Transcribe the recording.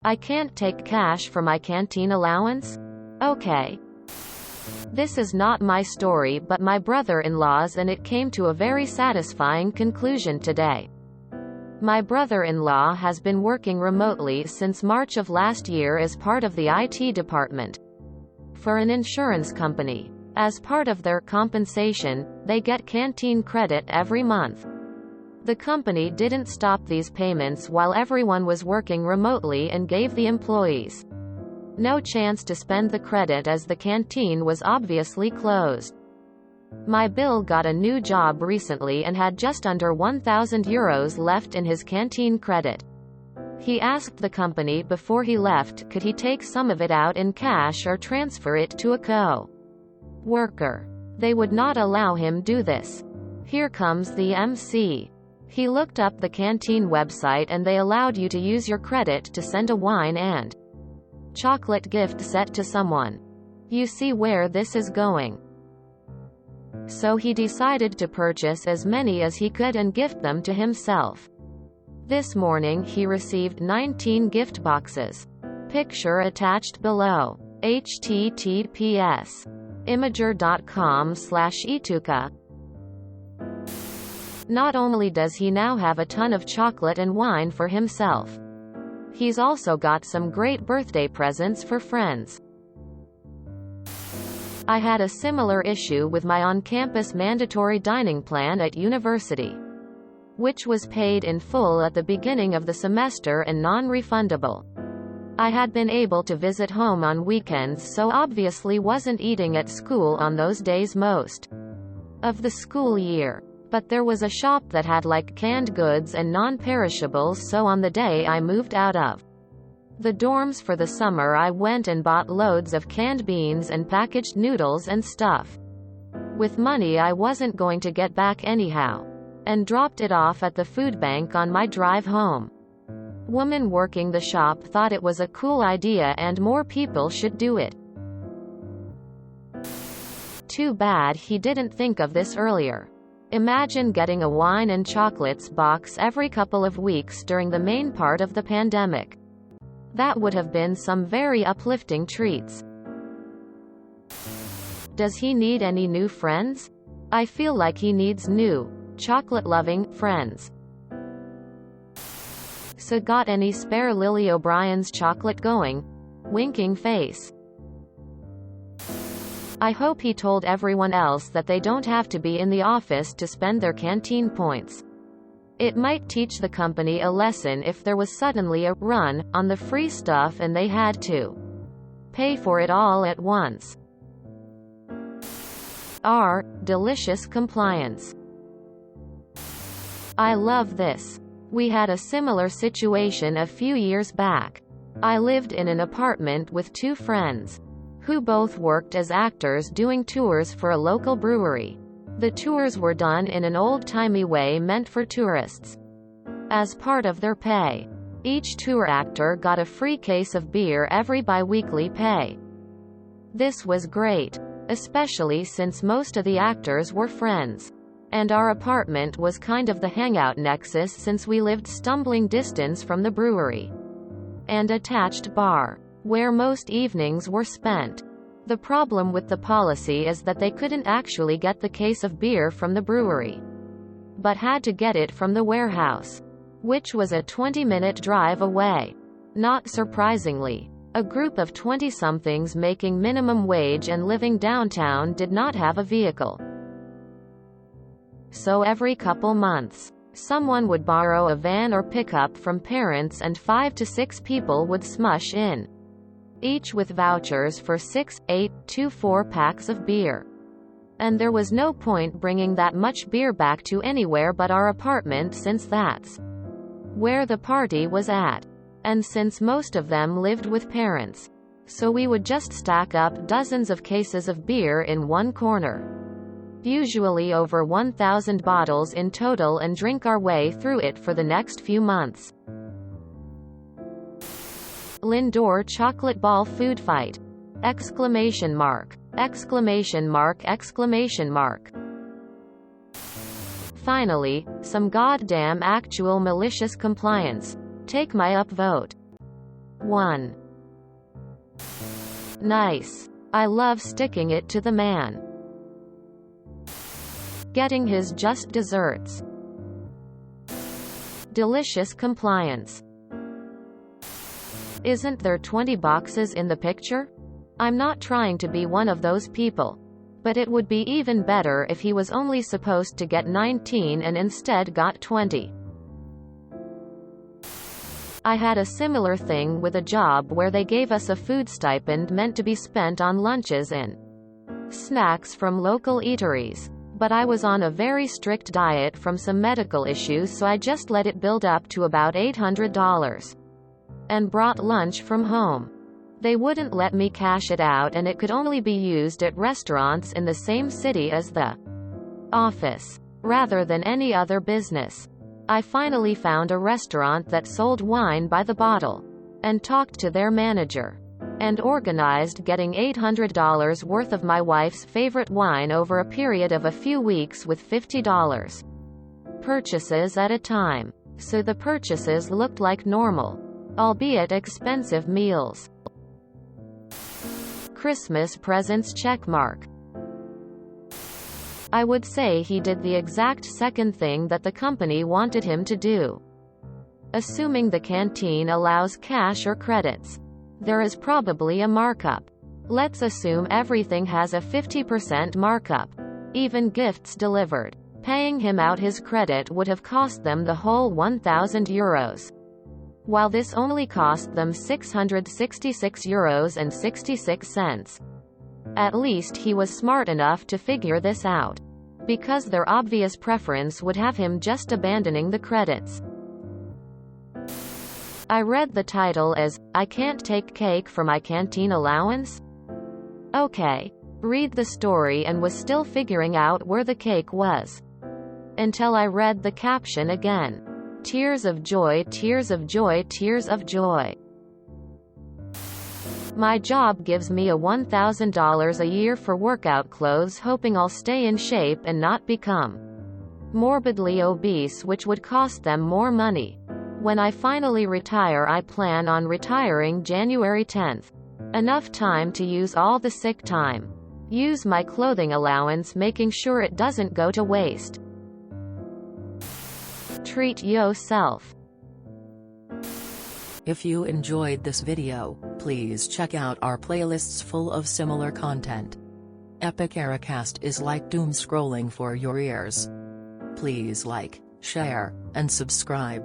I can't take cash for my canteen allowance? Okay. This is not my story but my brother-in-law's, and it came to a very satisfying conclusion today. My brother-in-law has been working remotely since March of last year as part of the IT department for an insurance company. As part of their compensation, they get canteen credit every month. The company didn't stop these payments while everyone was working remotely and gave the employees no chance to spend the credit as the canteen was obviously closed. My Bill got a new job recently and had just under €1,000 left in his canteen credit. He asked the company before he left could he take some of it out in cash or transfer it to a co-worker. They would not allow him do this. Here comes the MC. He looked up the canteen website and they allowed you to use your credit to send a wine and chocolate gift set to someone. You see where this is going. So he decided to purchase as many as he could and gift them to himself. This morning he received 19 gift boxes. Picture attached below. https imager.com/etuka. Not only does he now have a ton of chocolate and wine for himself, he's also got some great birthday presents for friends. I had a similar issue with my on-campus mandatory dining plan at university, which was paid in full at the beginning of the semester and non-refundable. I had been able to visit home on weekends, so obviously wasn't eating at school on those days most of the school year. But there was a shop that had like canned goods and non-perishables, so on the day I moved out of the dorms for the summer I went and bought loads of canned beans and packaged noodles and stuff with money I wasn't going to get back anyhow, and dropped it off at the food bank on my drive home. Woman working the shop thought it was a cool idea and more people should do it. Too bad he didn't think of this earlier. Imagine getting a wine and chocolates box every couple of weeks during the main part of the pandemic. That would have been some very uplifting treats. Does he need any new friends? I feel like he needs new, chocolate-loving friends. So got any spare Lily O'Brien's chocolate going? Winking face. I hope he told everyone else that they don't have to be in the office to spend their canteen points. It might teach the company a lesson if there was suddenly a run on the free stuff and they had to pay for it all at once. R. Delicious compliance. I love this. We had a similar situation a few years back. I lived in an apartment with two friends who both worked as actors doing tours for a local brewery. The tours were done in an old-timey way meant for tourists. As part of their pay, each tour actor got a free case of beer every bi-weekly pay. This was great, especially since most of the actors were friends. And our apartment was kind of the hangout nexus since we lived stumbling distance from the brewery and attached bar, where most evenings were spent. The problem with the policy is that they couldn't actually get the case of beer from the brewery, but had to get it from the warehouse, which was a 20-minute drive away. Not surprisingly, a group of 20-somethings making minimum wage and living downtown did not have a vehicle. So every couple months, someone would borrow a van or pickup from parents and 5 to 6 people would smush in, each with vouchers for 6, 8, to 4 packs of beer. And there was no point bringing that much beer back to anywhere but our apartment since that's where the party was at. And since most of them lived with parents, so we would just stack up dozens of cases of beer in one corner, usually over 1,000 bottles in total, and drink our way through it for the next few months. Lindor chocolate ball food fight! Exclamation mark! Exclamation mark! Exclamation mark! Finally, some goddamn actual malicious compliance. Take my upvote. 1. Nice. I love sticking it to the man. Getting his just desserts. Delicious compliance. Isn't there 20 boxes in the picture? I'm not trying to be one of those people. But it would be even better if he was only supposed to get 19 and instead got 20. I had a similar thing with a job where they gave us a food stipend meant to be spent on lunches and snacks from local eateries. But I was on a very strict diet from some medical issues, so I just let it build up to about $800. And brought lunch from home. They wouldn't let me cash it out, and it could only be used at restaurants in the same city as the office, rather than any other business. I finally found a restaurant that sold wine by the bottle, and talked to their manager, and organized getting $800 worth of my wife's favorite wine over a period of a few weeks with $50 purchases at a time. So the purchases looked like normal, albeit expensive meals. Christmas presents checkmark. I would say he did the exact second thing that the company wanted him to do. Assuming the canteen allows cash or credits, there is probably a markup. Let's assume everything has a 50% markup. Even gifts delivered. Paying him out his credit would have cost them the whole €1,000. While this only cost them €666.66. At least he was smart enough to figure this out. Because their obvious preference would have him just abandoning the credits. I read the title as, "I can't take cake for my canteen allowance?" Okay. Read the story and was still figuring out where the cake was. Until I read the caption again. Tears of joy, tears of joy, tears of joy. My job gives me a $1,000 a year for workout clothes, hoping I'll stay in shape and not become morbidly obese, which would cost them more money. When I finally retire, I plan on retiring January 10th. Enough time to use all the sick time. Use my clothing allowance, making sure it doesn't go to waste. Treat yourself. If you enjoyed this video, please check out our playlists full of similar content. Epic Ericast is like doom scrolling for your ears. Please like, share, and subscribe.